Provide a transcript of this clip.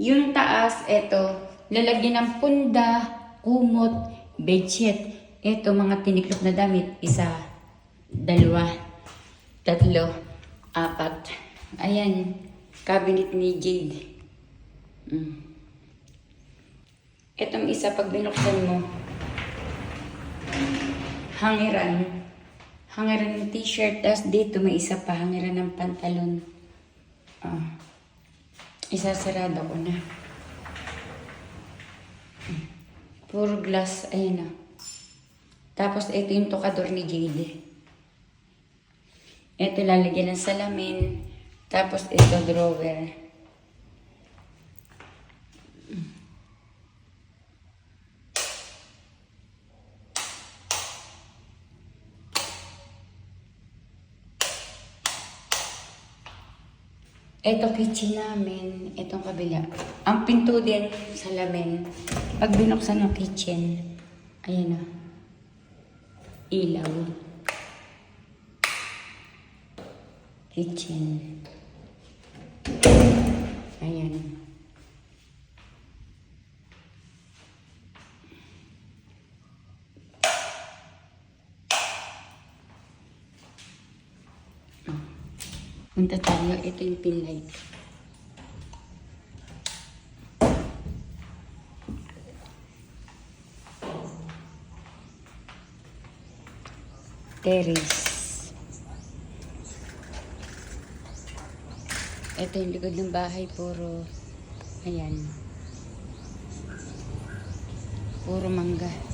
Yung taas, eto, lalagyan ng punda, kumot, bedsheet. Eto, mga tiniklop na damit. 1, 2, 3, 4. Ayan, cabinet ni Jade. Etong isa, pag binuksan mo, hangiran. Hangiran ng t-shirt. Tapos dito may isa pa, hangiran ng pantalon. Isasarado ko na. Puro glass. Ayan na. Tapos ito yung tokador ni Jade. Ito lalagyan ng salamin. Tapos ito drawer. Ito kitchen namin, itong kabila. Ang pinto din, salamin. Pag binuksan ng kitchen, ayan na. Ilaw. Kitchen. Ayan. Punta tayo, ito yung pin light. Terrace. Ito yung likod ng bahay, puro, ayan. Puro mangga.